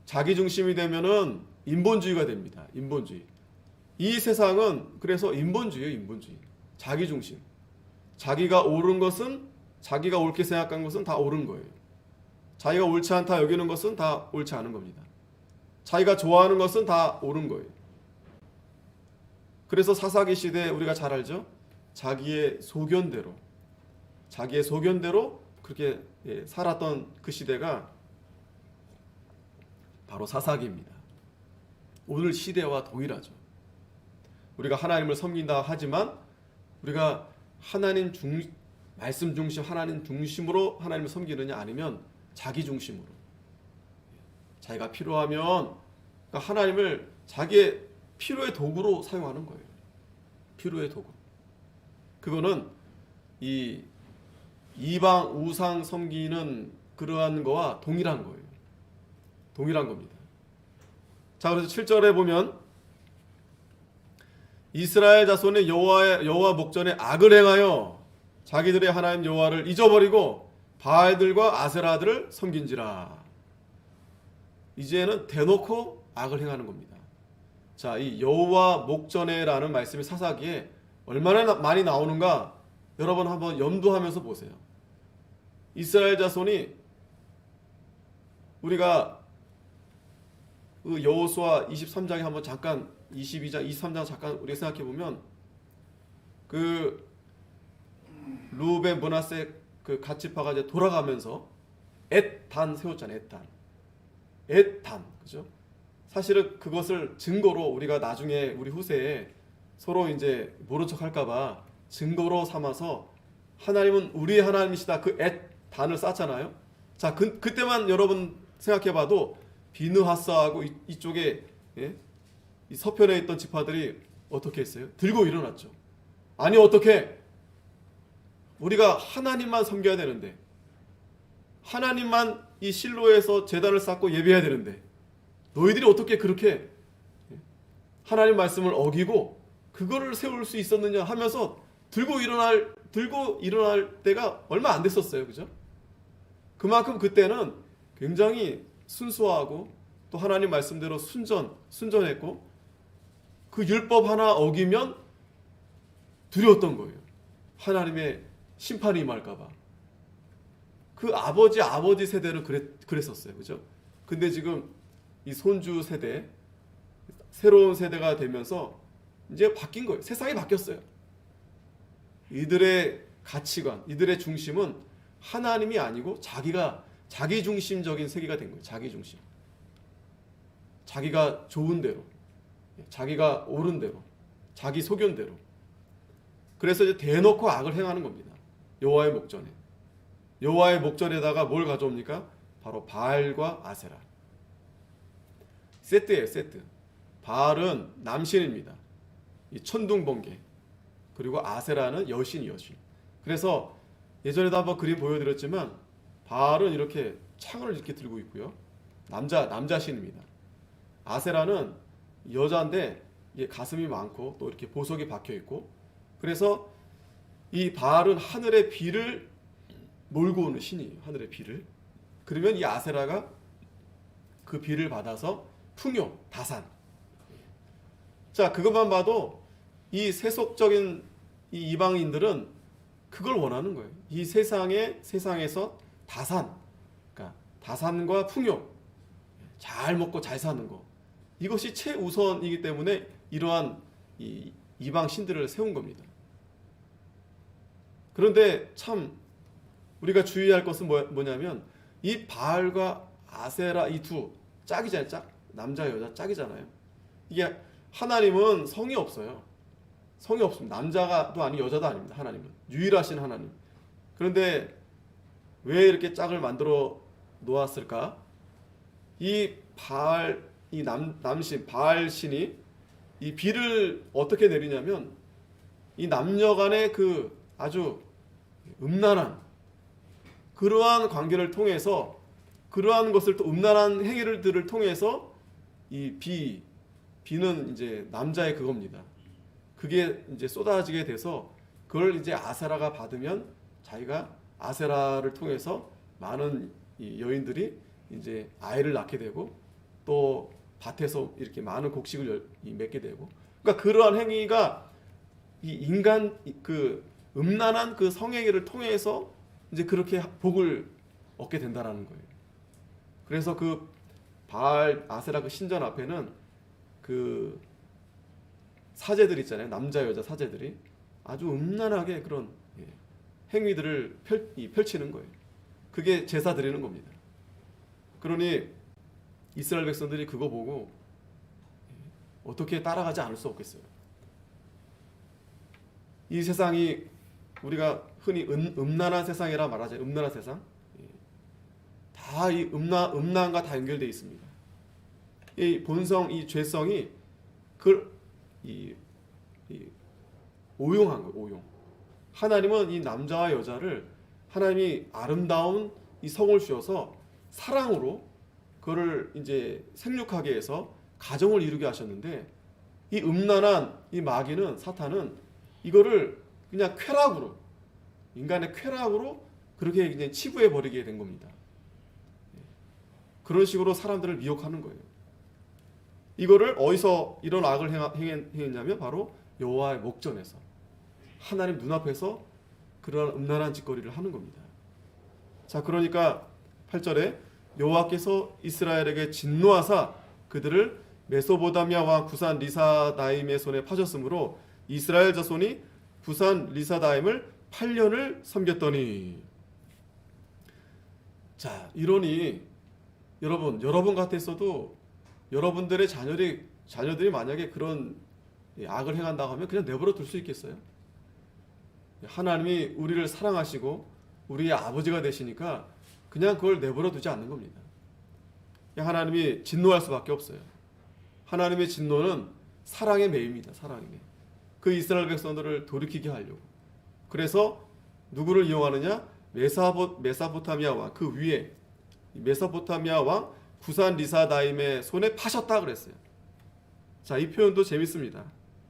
자기 중심이 되면은 인본주의가 됩니다. 인본주의. 이 세상은 그래서 인본주의예요. 인본주의. 자기 중심. 자기가 옳은 것은 자기가 옳게 생각한 것은 다 옳은 거예요. 자기가 옳지 않다 여기는 것은 다 옳지 않은 겁니다. 자기가 좋아하는 것은 다 옳은 거예요. 그래서 사사기 시대에 우리가 잘 알죠? 자기의 소견대로 그렇게 살았던 그 시대가 바로 사사기입니다. 오늘 시대와 동일하죠. 우리가 하나님을 섬긴다 하지만 우리가 말씀 중심 하나님 중심으로 하나님을 섬기느냐 아니면 자기 중심으로 자기가 필요하면 그러니까 하나님을 자기의 필요의 도구로 사용하는 거예요. 필요의 도구. 그거는 이 이방 우상 섬기는 그러한 거와 동일한 거예요. 동일한 겁니다. 자, 그래서 7절에 보면 이스라엘 자손의 여호와 목전에 악을 행하여 자기들의 하나님 여호와를 잊어버리고 바알들과 아세라들을 섬긴지라. 이제는 대놓고 악을 행하는 겁니다. 자, 이 여호와 목전에라는 말씀이 사사기에 얼마나 많이 나오는가 여러분 한번 염두하면서 보세요. 이스라엘 자손이 우리가 그 여호수아 23장에 한번 잠깐 22장, 23장 잠깐 우리가 생각해 보면 그 루벤, 므낫세 그 갓지파가 이제 돌아가면서 엣단 세웠잖아요. 엣단. 그죠? 사실은 그것을 증거로 우리가 나중에 우리 후세에 서로 이제 모른 척 할까봐 증거로 삼아서 하나님은 우리의 하나님이시다. 그 엣단을 쌓잖아요. 자, 그때만 여러분 생각해봐도 비느하스하고 이쪽에 이 서편에 있던 지파들이 어떻게 했어요? 들고 일어났죠. 아니 어떻게? 우리가 하나님만 섬겨야 되는데 하나님만 이 실로에서 제단을 쌓고 예배해야 되는데 너희들이 어떻게 그렇게 하나님 말씀을 어기고 그거를 세울 수 있었느냐 하면서 들고 일어날 때가 얼마 안 됐었어요. 그죠? 그만큼 그때는 굉장히 순수하고 또 하나님 말씀대로 순전했고 그 율법 하나 어기면 두려웠던 거예요. 하나님의 심판이 임할까봐. 그 아버지 세대는 그랬었어요. 그죠? 근데 지금 이 손주 세대, 새로운 세대가 되면서 이제 바뀐 거예요. 세상이 바뀌었어요. 이들의 가치관, 이들의 중심은 하나님이 아니고 자기 중심적인 세계가 된 거예요. 자기 중심. 자기가 좋은 대로, 자기가 옳은 대로, 자기 소견대로. 그래서 이제 대놓고 악을 행하는 겁니다. 여호와의 목전에. 여호와의 목전에다가 뭘 가져옵니까? 바로 바알과 아세라. 세트예요, 세트. 바알은 남신입니다. 이 천둥번개. 그리고 아세라는 여신. 그래서 예전에도 한번 그림 보여드렸지만 바알은 이렇게 창을 이렇게 들고 있고요. 남자 신입니다. 아세라는 여자인데 이게 가슴이 많고 또 이렇게 보석이 박혀 있고 그래서 이 바알은 하늘의 비를 몰고 오는 신이에요. 하늘의 비를. 그러면 이 아세라가 그 비를 받아서 풍요, 다산. 자, 그것만 봐도 이 세속적인 이 이방인들은 그걸 원하는 거예요. 이 세상에서 다산, 그러니까 다산과 풍요, 잘 먹고 잘 사는 거, 이것이 최우선이기 때문에 이러한 이 이방 신들을 세운 겁니다. 그런데 참 우리가 주의할 것은 뭐냐면 이 바알과 아세라 이 두 짝이잖아요. 짝, 남자 여자 짝이잖아요. 이게 하나님은 성이 없어요. 성이 없습니다. 남자도 아니고 여자도 아닙니다. 하나님은 유일하신 하나님. 그런데 왜 이렇게 짝을 만들어 놓았을까? 이 바알, 이 남신 바알 신이 이 비를 어떻게 내리냐면 이 남녀 간의 그 아주 음란한 그러한 관계를 통해서, 그러한 것을 또 음란한 행위들을 통해서 이 비는 이제 남자의 그겁니다. 그게 이제 쏟아지게 돼서 그걸 이제 아세라가 받으면 자기가 아세라를 통해서 많은 이 여인들이 이제 아이를 낳게 되고 또 밭에서 이렇게 많은 곡식을 맺게 되고, 그러니까 그러한 행위가 이 인간 그 음란한 그 성행위를 통해서 이제 그렇게 복을 얻게 된다라는 거예요. 그래서 그 바알 아세라 그 신전 앞에는 그 사제들 있잖아요. 남자 여자 사제들이 아주 음란하게 그런 행위들을 펼치는 거예요. 그게 제사 드리는 겁니다. 그러니 이스라엘 백성들이 그거 보고 어떻게 따라가지 않을 수 없겠어요. 이 세상이 우리가 흔히 음란한 세상이라 말하죠. 음란한 세상. 다 이 음란과 다 연결되어 있습니다. 이 본성, 이 죄성이 오용한 거예요. 오용. 하나님은 이 남자와 여자를 하나님이 아름다운 이 성을 주어서 사랑으로 그를 이제 생육하게 해서 가정을 이루게 하셨는데, 이 음란한 이 마귀는, 사탄은 이거를 그냥 쾌락으로, 인간의 쾌락으로 그렇게 그냥 치부해 버리게 된 겁니다. 그런 식으로 사람들을 미혹하는 거예요. 이거를 어디서 이런 악을 행했냐면 바로 여호와의 목전에서, 하나님 눈앞에서 그러한 음란한 짓거리를 하는 겁니다. 자, 그러니까 8절에 여호와께서 이스라엘에게 진노하사 그들을 메소보다미아 왕 구산 리사다임의 손에 파셨으므로 이스라엘 자손이 구산 리사다임을 8년을 섬겼더니. 자, 이러니 여러분 같았어도 여러분들의 자녀들이 만약에 그런 악을 행한다고 하면 그냥 내버려 둘 수 있겠어요? 하나님이 우리를 사랑하시고 우리의 아버지가 되시니까 그냥 그걸 내버려 두지 않는 겁니다. 하나님이 진노할 수밖에 없어요. 하나님의 진노는 사랑의 매입니다. 사랑의 매. 그 이스라엘 백성들을 돌이키게 하려고. 그래서 누구를 이용하느냐? 메사포타미아 왕, 그 위에 메소포타미아 왕 구산 리사다임의 손에 파셨다 그랬어요. 자, 이 표현도 재밌습니다.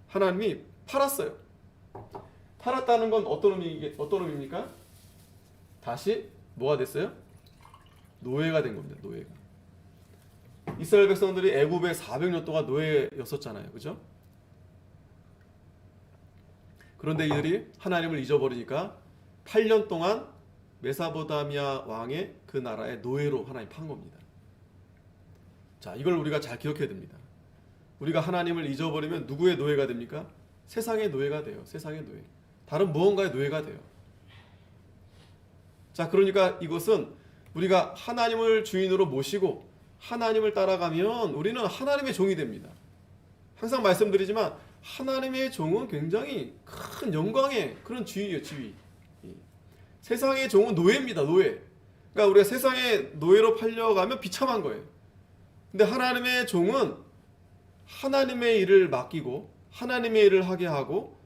하나님이 팔았어요. 팔았다는 건 어떤 의미입니까? 다시 뭐가 됐어요? 노예가 된 겁니다. 노예가. 이스라엘 백성들이 애굽에 400년 동안 노예였었잖아요. 그죠? 그런데 이들이 하나님을 잊어버리니까 8년 동안 메소포타미아 왕의 그 나라의 노예로 하나님 판 겁니다. 자, 이걸 우리가 잘 기억해야 됩니다. 우리가 하나님을 잊어버리면 누구의 노예가 됩니까? 세상의 노예가 돼요. 세상의 노예. 다른 무언가의 노예가 돼요. 자, 그러니까 이것은 우리가 하나님을 주인으로 모시고 하나님을 따라가면 우리는 하나님의 종이 됩니다. 항상 말씀드리지만 하나님의 종은 굉장히 큰 영광의 그런 지위예요. 지위. 세상의 종은 노예입니다. 노예. 그러니까 우리가 세상의 노예로 팔려가면 비참한 거예요. 근데 하나님의 종은 하나님의 일을 맡기고 하나님의 일을 하게 하고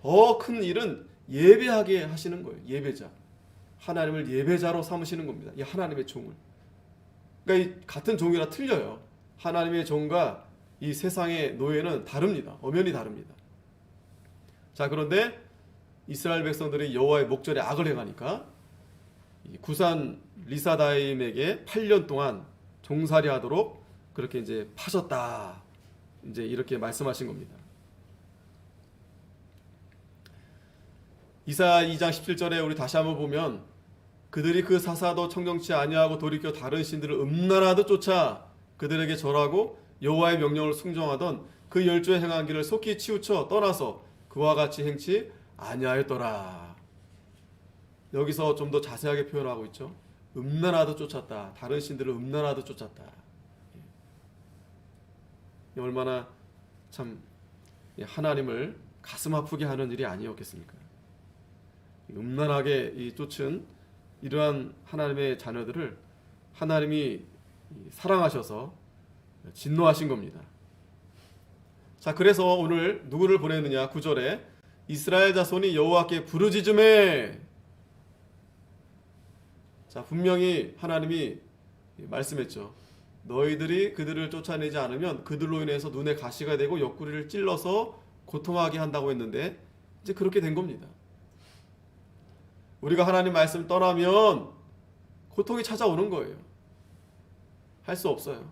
더 큰 일은 예배하게 하시는 거예요. 예배자. 하나님을 예배자로 삼으시는 겁니다. 이 하나님의 종을. 그러니까 이 같은 종이라 틀려요. 하나님의 종과 이 세상의 노예는 다릅니다. 엄연히 다릅니다. 자, 그런데 이스라엘 백성들이 여호와의 목전에 악을 행하니까 이 구산 리사다임에게 8년 동안 종살이 하도록 그렇게 이제 파셨다. 이제 이렇게 말씀하신 겁니다. 이사야 2장 17절에 우리 다시 한번 보면 그들이 그 사사도 청정치 아니하고 돌이켜 다른 신들을 음란하듯 쫓아 그들에게 절하고 여호와의 명령을 순종하던 그 열조의 행한 길을 속히 치우쳐 떠나서 그와 같이 행치 아니하였더라. 여기서 좀 더 자세하게 표현하고 있죠. 음란하듯 쫓았다. 다른 신들을 음란하듯 쫓았다. 얼마나 참 하나님을 가슴 아프게 하는 일이 아니었겠습니까? 음란하게 쫓은 이러한 하나님의 자녀들을 하나님이 사랑하셔서 진노하신 겁니다. 자, 그래서 오늘 누구를 보내느냐? 9절에 이스라엘 자손이 여호와께 부르짖음에. 자, 분명히 하나님이 말씀했죠. 너희들이 그들을 쫓아내지 않으면 그들로 인해서 눈에 가시가 되고 옆구리를 찔러서 고통하게 한다고 했는데 이제 그렇게 된 겁니다. 우리가 하나님 말씀 떠나면 고통이 찾아오는 거예요. 할 수 없어요.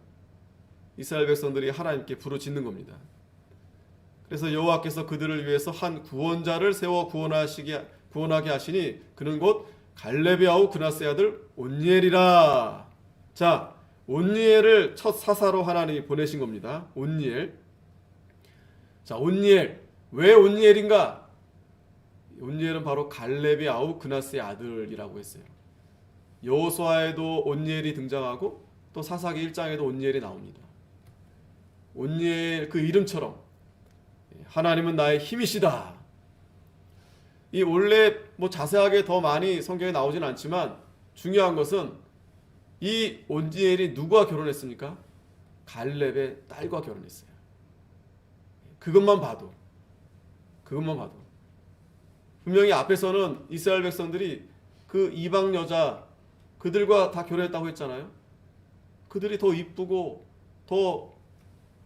이스라엘 백성들이 하나님께 부르짖는 겁니다. 그래서 여호와께서 그들을 위해서 한 구원자를 세워 구원하게 하시니 그는 곧 갈렙의 아우 그나스의 아들 온니엘이라. 자, 온니엘을 첫 사사로 하나님이 보내신 겁니다. 온니엘. 자, 온니엘. 왜 온니엘인가? 온니엘은 바로 갈렙의 아우 그나스의 아들이라고 했어요. 여호수아에도 온니엘이 등장하고 또 사사기 1장에도 온니엘이 나옵니다. 온니엘 그 이름처럼 하나님은 나의 힘이시다. 이 원래 뭐 자세하게 더 많이 성경에 나오진 않지만 중요한 것은 이 온니엘이 누구와 결혼했습니까? 갈렙의 딸과 결혼했어요. 그것만 봐도 분명히 앞에서는 이스라엘 백성들이 그 이방 여자 그들과 다 결혼했다고 했잖아요. 그들이 더 이쁘고 더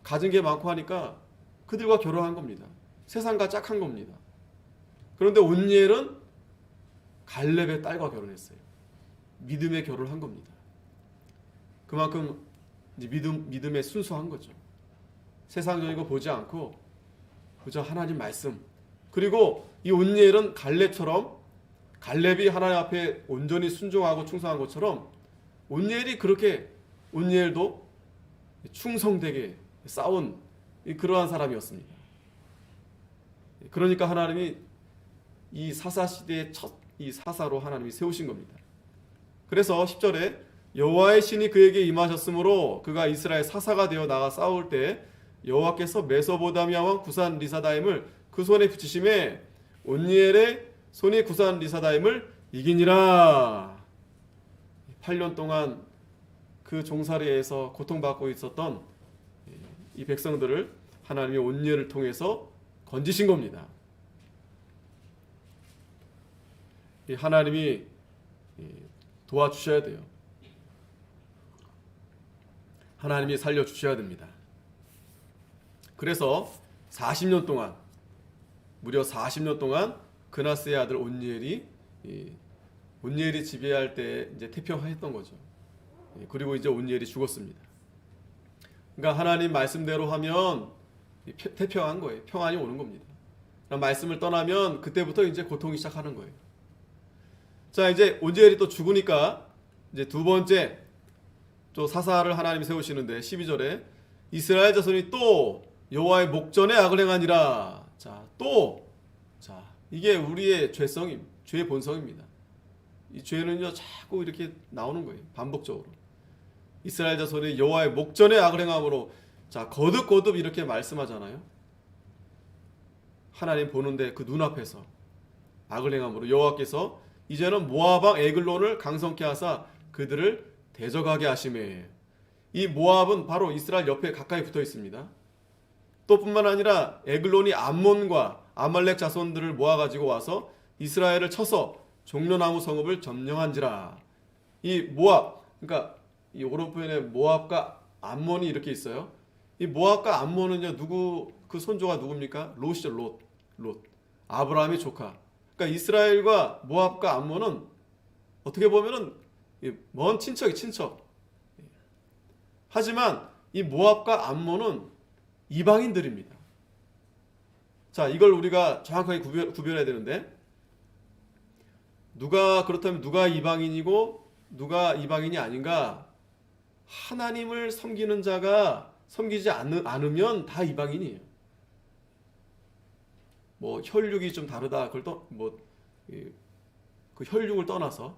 가진 게 많고 하니까 그들과 결혼한 겁니다. 세상과 짝한 겁니다. 그런데 온니엘은 갈렙의 딸과 결혼했어요. 믿음의 결혼을 한 겁니다. 그만큼 이제 믿음에 순수한 거죠. 세상적인 거 보지 않고 그저 하나님 말씀. 그리고 이 온니엘은 갈렙처럼 갈렙이 하나님 앞에 온전히 순종하고 충성한 것처럼 온니엘도 충성되게 싸운 그러한 사람이었습니다. 그러니까 하나님이 이 사사 시대의 첫 이 사사로 하나님이 세우신 겁니다. 그래서 10절에 여호와의 신이 그에게 임하셨으므로 그가 이스라엘 사사가 되어 나가 싸울 때 여호와께서 메소보다미아 왕 구산 리사다임을 그 손에 붙이심에 온니엘의 손이 구산 리사다임을 이기니라. 8년 동안 그 종살이에서 고통받고 있었던 이 백성들을 하나님이 온니엘을 통해서 건지신 겁니다. 하나님이 도와주셔야 돼요. 하나님이 살려주셔야 됩니다. 그래서 40년 동안 무려 40년 동안 그나스의 아들 온니엘이 지배할 때 이제 태평했던 거죠. 그리고 이제 온니엘이 죽었습니다. 그러니까 하나님 말씀대로 하면 태평한 거예요. 평안이 오는 겁니다. 말씀을 떠나면 그때부터 이제 고통이 시작하는 거예요. 자, 이제 온니엘이 또 죽으니까 이제 두 번째 또 사사를 하나님이 세우시는데 12절에 이스라엘 자손이 또 여호와의 목전에 악을 행하니라. 자, 이게 우리의 죄의 본성입니다. 이 죄는요 자꾸 이렇게 나오는 거예요. 반복적으로. 이스라엘 자손이 여호와의 목전에 악을 행함으로, 자, 거듭 이렇게 말씀하잖아요. 하나님 보는데 그 눈앞에서 악을 행함으로 여호와께서 이제는 모압 왕 에글론을 강성케 하사 그들을 대적하게 하시매. 이 모압은 바로 이스라엘 옆에 가까이 붙어 있습니다. 또 뿐만 아니라 에글론이 암몬과 아말렉 자손들을 모아가지고 와서 이스라엘을 쳐서 종려나무 성읍을 점령한지라. 이 모압, 그러니까 이 오른편에 모압과 암몬이 이렇게 있어요. 이 모압과 암몬은요, 그 손조가 누굽니까? 롯이죠. 롯. 아브라함의 조카. 그러니까 이스라엘과 모압과 암몬은 어떻게 보면은 먼 친척이 친척. 하지만 이 모압과 암몬은 이방인들입니다. 자, 이걸 우리가 정확하게 구별해야 되는데, 그렇다면 누가 이방인이고 누가 이방인이 아닌가? 하나님을 섬기는 자가 섬기지 않으면 다 이방인이에요. 뭐 혈육이 좀 다르다, 그걸 그 혈육을 떠나서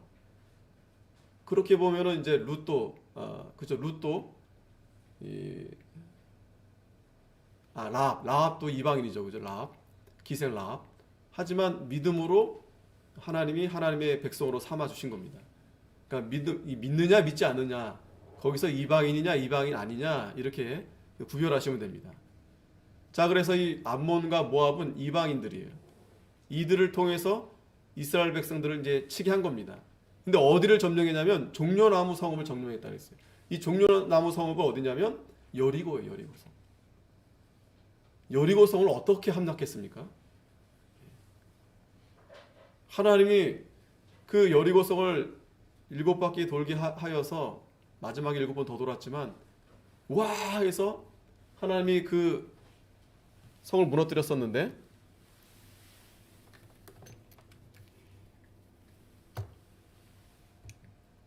그렇게 보면은 이제 룻도 그죠? 룻도 라합도 이방인이죠, 그죠? 라합, 기생 라합. 하지만 믿음으로 하나님의 백성으로 삼아 주신 겁니다. 그러니까 믿느냐 믿지 않느냐, 거기서 이방인이냐 이방인 아니냐 이렇게 구별하시면 됩니다. 자, 그래서 이 암몬과 모압은 이방인들이에요. 이들을 통해서 이스라엘 백성들을 이제 치게 한 겁니다. 근데 어디를 점령했냐면 종려나무 성읍을 점령했다 그랬어요. 이 종려나무 성읍은 어디냐면 여리고예요. 여리고성. 여리고성을 어떻게 함락했습니까? 하나님이 그 여리고성을 7바퀴 돌게 하여서 마지막에 7번 더 돌았지만 와 해서 하나님이 그 성을 무너뜨렸었는데,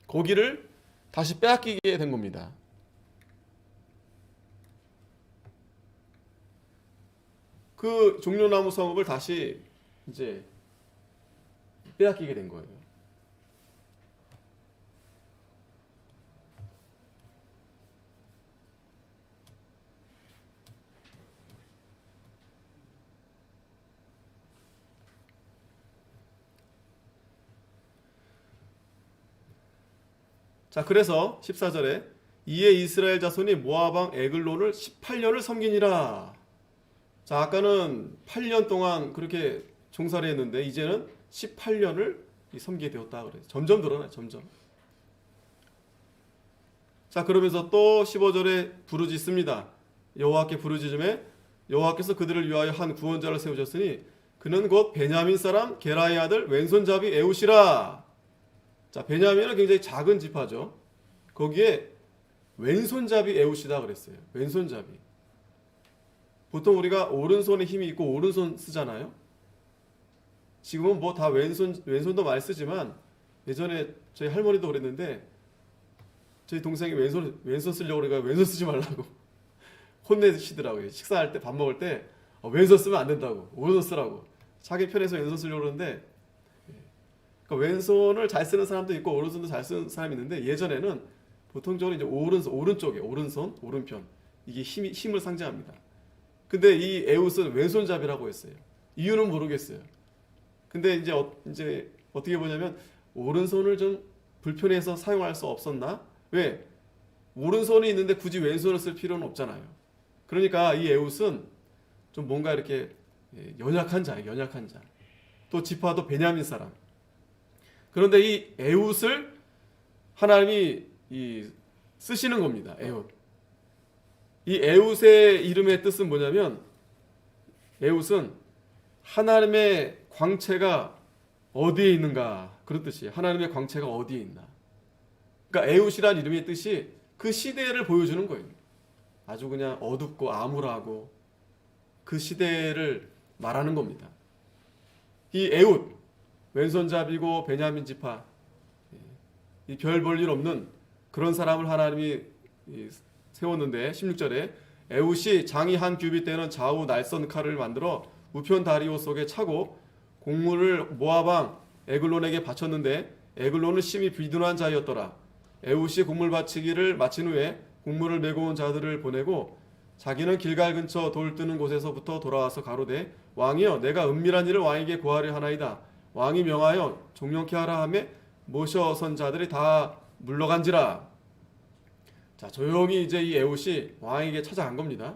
거기를 다시 빼앗기게 된 겁니다. 그 종려나무 성읍을 다시 이제 빼앗기게 된 거예요. 자, 그래서 14절에 이에 이스라엘 자손이 모압 왕 에글론을 18년을 섬기니라. 자, 아까는 8년 동안 그렇게 종살이 했는데 이제는 18년을 섬기게 되었다 그래요. 점점 늘어나요. 점점. 자, 그러면서 또 15절에 부르짖습니다. 여호와께 부르짖음에 여호와께서 그들을 위하여 한 구원자를 세우셨으니 그는 곧 베냐민 사람 게라의 아들 왼손잡이 에웃이라. 자, 베냐민은 굉장히 작은 지파죠. 거기에 왼손잡이 에웃이다 그랬어요. 왼손잡이. 보통 우리가 오른손에 힘이 있고 오른손 쓰잖아요. 지금은 뭐 다 왼손도 많이 쓰지만 예전에 저희 할머니도 그랬는데 저희 동생이 왼손 쓰려고 그러니까 왼손 쓰지 말라고 혼내시더라고요. 식사할 때, 밥 먹을 때 왼손 쓰면 안 된다고, 오른손 쓰라고. 자기 편에서 왼손 쓰려고 그러는데, 그러니까 왼손을 잘 쓰는 사람도 있고 오른손도 잘 쓰는 사람이 있는데, 예전에는 보통적으로 이제 오른쪽에 오른손, 오른편, 이게 힘을 상징합니다. 근데 이 에웃은 왼손잡이라고 했어요. 이유는 모르겠어요. 근데 이제 어떻게 보냐면 오른손을 좀 불편해서 사용할 수 없었나? 왜? 오른손이 있는데 굳이 왼손을 쓸 필요는 없잖아요. 그러니까 이 에웃은 좀 뭔가 이렇게 연약한 자예요. 연약한 자. 또 지파도 베냐민 사람. 그런데 이 에웃을 하나님이 쓰시는 겁니다. 에웃. 이 에웃의 이름의 뜻은 뭐냐면, 에웃은 하나님의 광채가 어디에 있는가, 그런 뜻이에요. 하나님의 광채가 어디에 있나. 그러니까 에웃이란 이름의 뜻이 그 시대를 보여주는 거예요. 아주 그냥 어둡고 암울하고 그 시대를 말하는 겁니다. 이 에웃, 왼손잡이고 베냐민 지파, 이 별 볼 일 없는 그런 사람을 하나님이 세웠는데, 16절에 에웃이 장이 한 규빗 되는 좌우 날선 칼을 만들어 우편 다리오 속에 차고 곡물을 모압 왕 에글론에게 바쳤는데 에글론은 심히 비둔한 자였더라. 에웃이 곡물 바치기를 마친 후에 곡물을 메고 온 자들을 보내고 자기는 길갈 근처 돌 뜨는 곳에서부터 돌아와서 가로되 왕이여, 내가 은밀한 일을 왕에게 고하려 하나이다. 왕이 명하여 종영케 하라 하매 모셔선 자들이 다 물러간지라. 자, 조용히 이제 이 에웃이 왕에게 찾아간 겁니다.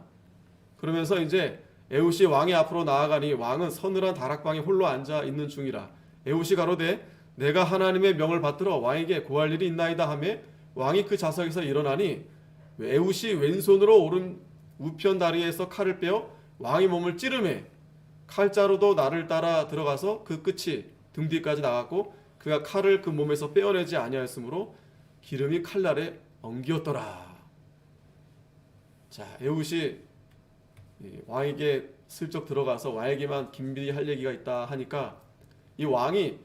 그러면서 이제 에웃이 왕의 앞으로 나아가니 왕은 서늘한 다락방에 홀로 앉아 있는 중이라. 에웃이 가로되 내가 하나님의 명을 받들어 왕에게 고할 일이 있나이다 하매 왕이 그 자석에서 일어나니 에웃이 왼손으로 오른 우편 다리에서 칼을 빼어 왕의 몸을 찌르매 칼자루도 나를 따라 들어가서 그 끝이 등 뒤까지 나갔고 그가 칼을 그 몸에서 빼어내지 아니하였으므로 기름이 칼날에 엉기었더라. 자, 에훗이 왕에게 슬쩍 들어가서 왕에게만 긴밀히 할 얘기가 있다 하니까 이 왕이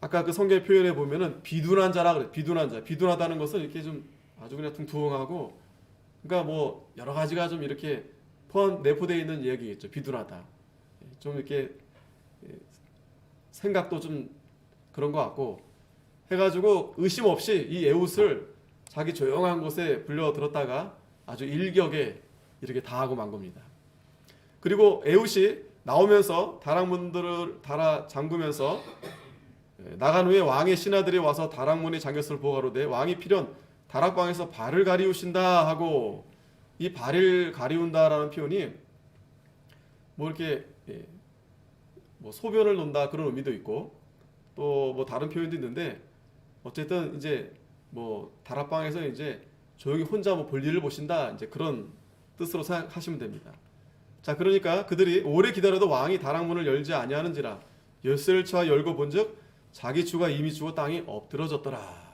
아까 그 성경 표현에 보면은 비둔한 자라 그래. 비둔한 자. 비둔하다는 것은 이렇게 좀 아주 그냥 퉁퉁하고, 그러니까 뭐 여러 가지가 좀 이렇게 내포되어 있는 얘기겠죠. 비둔하다. 좀 이렇게 생각도 좀 그런 것 같고 해가지고 의심 없이 이 에훗을 자기 조용한 곳에 불려 들었다가 아주 일격에 이렇게 다하고 만 겁니다. 그리고 에훗이 나오면서 다락문들을 달아 잠그면서 나간 후에 왕의 신하들이 와서 다락문의 장겼을 보고 가로되 왕이 필연 다락방에서 발을 가리우신다 하고, 이 발을 가리운다라는 표현이 뭐 이렇게 뭐 소변을 놓는다 그런 의미도 있고 또 뭐 다른 표현도 있는데, 어쨌든 이제 뭐 다락방에서 이제 조용히 혼자 뭐 볼일을 보신다, 이제 그런 뜻으로 생각하시면 됩니다. 자, 그러니까 그들이 오래 기다려도 왕이 다락문을 열지 아니하는지라 열쇠를 쳐아 열고 본즉 자기 주가 이미 죽어 땅이 엎드러졌더라.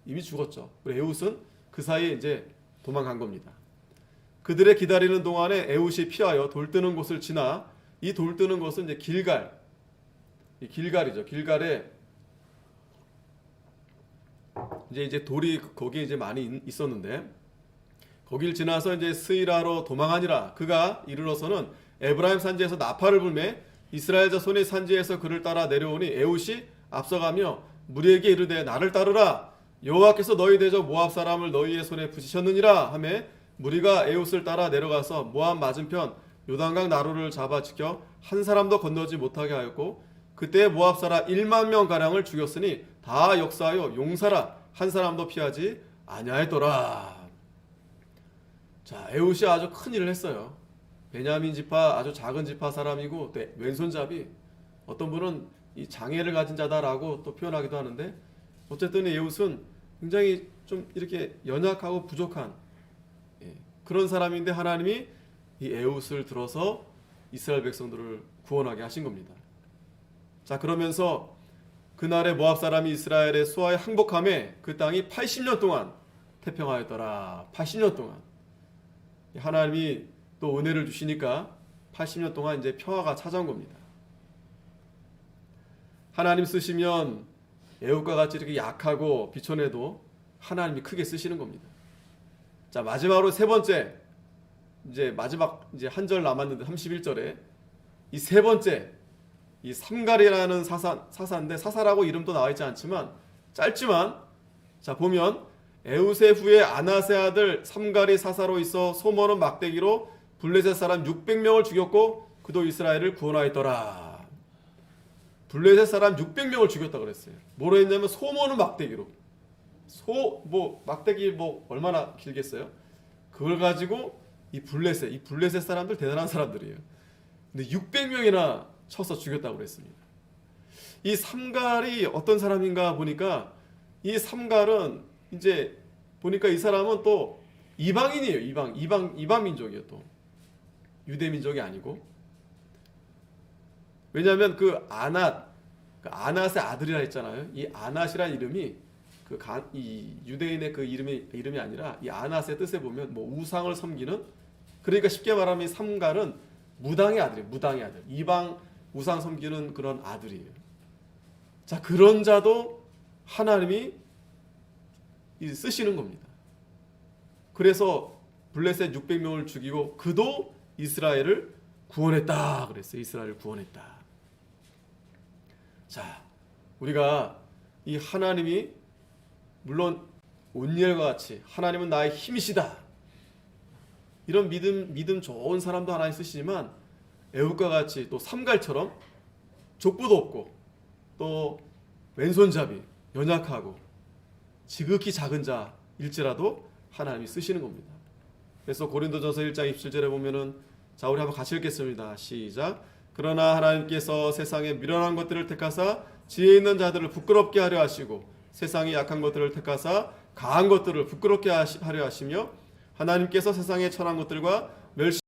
이미 죽었죠. 그리고 에훗은 그 사이에 이제 도망간 겁니다. 그들의 기다리는 동안에 에훗이 피하여 돌 뜨는 곳을 지나, 이 돌 뜨는 곳은 이제 이 길갈이죠. 길갈에 이제 돌이 거기에 이제 많이 있었는데, 거길 지나서 이제 스이라로 도망하니라. 그가 이르러서는 에브라임 산지에서 나팔을 불매 이스라엘 자손의 산지에서 그를 따라 내려오니 에훗이 앞서가며 무리에게 이르되 나를 따르라. 여호와께서 너희 대적 모압 사람을 너희의 손에 붙이셨느니라 하매 무리가 에훗을 따라 내려가서 모압 맞은편 요단강 나루를 잡아 지켜 한 사람도 건너지 못하게 하였고, 그때 모압 사람 1만 명 가량을 죽였으니 다 역사하여 용사라 한 사람도 피하지 아니하였더라. 자, 에훗이 아주 큰 일을 했어요. 베냐민 지파, 아주 작은 지파 사람이고 또 왼손잡이, 어떤 분은 이 장애를 가진 자다라고 또 표현하기도 하는데, 어쨌든 에훗은 굉장히 좀 이렇게 연약하고 부족한 그런 사람인데 하나님이 이 에훗을 들어서 이스라엘 백성들을 구원하게 하신 겁니다. 자, 그러면서 그날의 모압 사람이 이스라엘의 수하에 항복함에 그 땅이 80년 동안 태평하였더라. 80년 동안 하나님이 또 은혜를 주시니까 80년 동안 이제 평화가 찾아온 겁니다. 하나님 쓰시면 에훗과 같이 이렇게 약하고 비천해도 하나님이 크게 쓰시는 겁니다. 자, 마지막으로 세 번째, 이제 마지막 이제 한 절 남았는데 31절에 이 세 번째, 이 삼갈이라는 사사인데 사사라고 이름도 나와 있지 않지만 짧지만, 자 보면 에훗의 후에 아낫의 아들 삼갈이 사사로 있어 소모는 막대기로 블레셋 사람 600명을 죽였고 그도 이스라엘을 구원하였더라. 블레셋 사람 600명을 죽였다 그랬어요. 뭐로 했냐면 소모는 막대기로. 막대기 뭐 얼마나 길겠어요? 그걸 가지고 이 블레셋 사람들 대단한 사람들이에요. 근데 600명이나 쳐서 죽였다고 그랬습니다. 이 삼갈이 어떤 사람인가 보니까, 이 삼갈은 이제 보니까 이 사람은 또 이방인이에요. 이방 민족이에요. 또 유대 민족이 아니고. 왜냐하면 그 아낫의 아들이라 했잖아요. 이 아낫이라는 이름이 이 유대인의 그 이름이 아니라 이 아낫의 뜻에 보면 뭐 우상을 섬기는, 그러니까 쉽게 말하면 이 삼갈은 무당의 아들이에요. 무당의 아들. 이방 우상 섬기는 그런 아들이에요. 자, 그런 자도 하나님이 쓰시는 겁니다. 그래서 블레셋 600명을 죽이고 그도 이스라엘을 구원했다 그랬어요. 이스라엘을 구원했다. 자, 우리가 이 하나님이 물론 온니엘과 같이 하나님은 나의 힘이시다, 이런 믿음 좋은 사람도 하나님 쓰시지만, 에훗과 같이 또 삼갈처럼 족보도 없고 또 왼손잡이, 연약하고 지극히 작은 자일지라도 하나님이 쓰시는 겁니다. 그래서 고린도전서 1장 27절에 보면은, 자 우리 한번 같이 읽겠습니다. 시작. 그러나 하나님께서 세상에 미련한 것들을 택하사 지혜 있는 자들을 부끄럽게 하려 하시고 세상이 약한 것들을 택하사 강한 것들을 부끄럽게 하려 하시며 하나님께서 세상에 천한 것들과 멸시